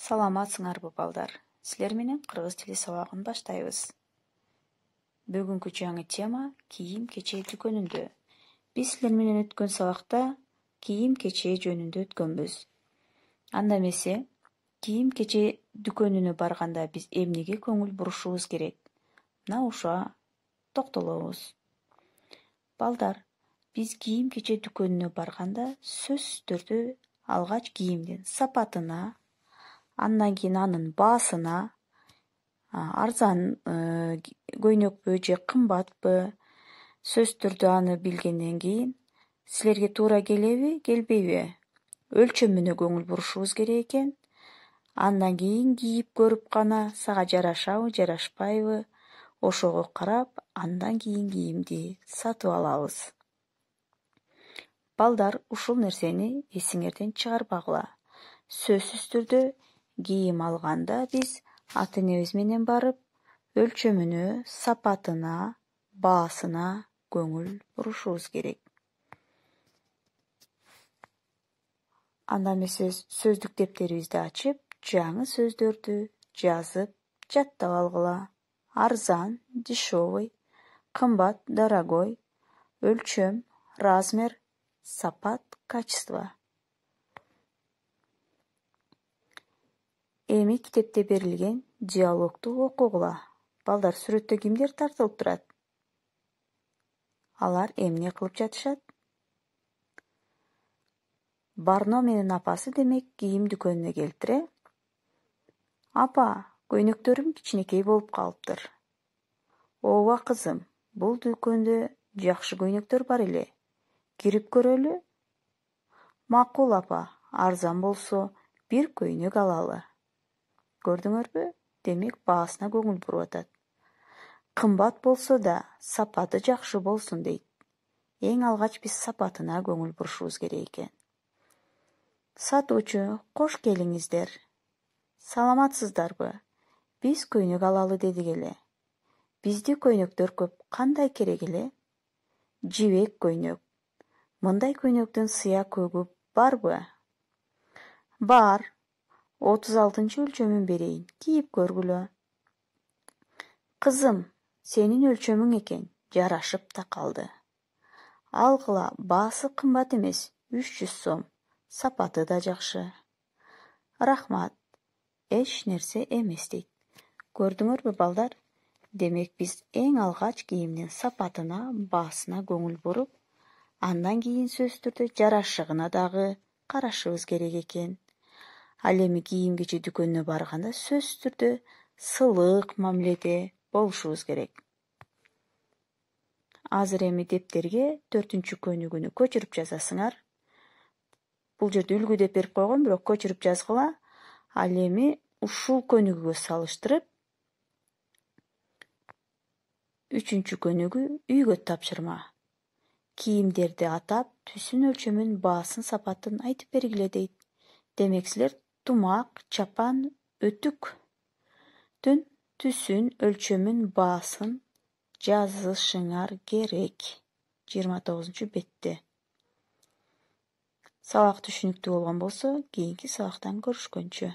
Саламатсыңарбы балдар. Силер менен кыргыз тили сабагын баштайбыз. Бүгүнкү жаңы тема кийим-кече дүкөнүндө. Биз силер менен өткөн сабакта кийим-кече жөнүндө өткөнбүз. Анда эмесе, кийим-кече дүкөнүнө барганда биз эмнеге көңүл бурушубуз керек? Мына ушуга токтолобуз. Балдар, биз кийим-кече дүкөнүнө барганда сөзсүз түрдө алгач кийимдин сапатына, андан кийин анын баасына, арзан көйнөкпү же кымбатпы, сөзсүз түрдө аны билгенден кийин силерге туура келеби, келбейби? Өлчөмүнө көңүл бурушубуз керек экен. Андан кийин кийип көрүп гана сага жарашабы, жарашпайбы, ошого карап, андан кийин кийимди сатып алабыз. Балдар, ушул нерсени эсиңерден чыгарбагыла. Сөзсүз түрдө кийим алганда биз ата-энебиз менен барып, өлчөмүнө, сапатына, баасына көңүл бурушубуз керек. Анда эмесе сөздүк дептерибизди ачып, жаңы сөздөрдү жазып, жаттап алгыла. Арзан, дешевый, кымбат, дорогой, өлчөм, размер, сапат, качество. Эми китепте берилген диалогду окугула. Балдар, сүрөттө кимдер тартылып турат? Алар эмне кылып жатышат? Барно менен апасы демек кийим дүкөнүнө келиптир, Апа, көйнөктөрүм кичинекей болуп калыптыр. Ооба кызым, бул дүкөндө жакшы көйнөктөр бар эле. Кирип көрөлү? Макул апа, арзан болсо бир көйнөк алалы. Көрдүңөрбү? Демек баасына көңүл буруп атат. Кымбат болсо да сапаты жакшы болсун дейт. Эң алгач биз сапатына көңүл бурушубуз керек экен. Сатуучу, кош келиңиздер. Саламатсыздарбы? Биз көйнөк алалы дедик эле. Бизде көйнөктөр көп, кандай керек эле? Жибек көйнөк. Мындай көйнөктүн сыя көгү барбы? Бар. 36 өлчөмүн берейин, кийип көргүлө. Кызым, сенин өлчөмүң экен, жарашып да калды. Алгыла, баасы кымбат эмес, 300 сом, сапаты да жакшы. Рахмат, эч нерсе эмес дейт. Көрдүңөрбү балдар? Демек биз эң алгач кийимдин сапатына, баасына көңүл буруп, андан кийин сөзсүз түрдө жарашыгына дагы карашыбыз керек экен. Ал эми кийим-кече дүкөнүнө барганда сөзсүз түрдө сылык мамиледе болушубуз керек. Азыр эми дептерге 4-чү көнүгүүнү көчүрүп жазасыңар. Бул жерде үлгү деп берип койгон, бирок көчүрүп жазгыла. Ал эми ушул көнүгүүгө салыштырып 3-чү көнүгүү үйгө тапшырма. Кийимдерди атап, түсүн, өлчөмүн, баасын, сапатын айтып бергиле дейт. Демек силер тумак, чапан, өтүктүн түсүн, өлчөмүн, баасын жазышыңар керек. 29 бетте. Сабак түшүнүктүү болгон болсо, кийинки сабактан көрүшкөнчө.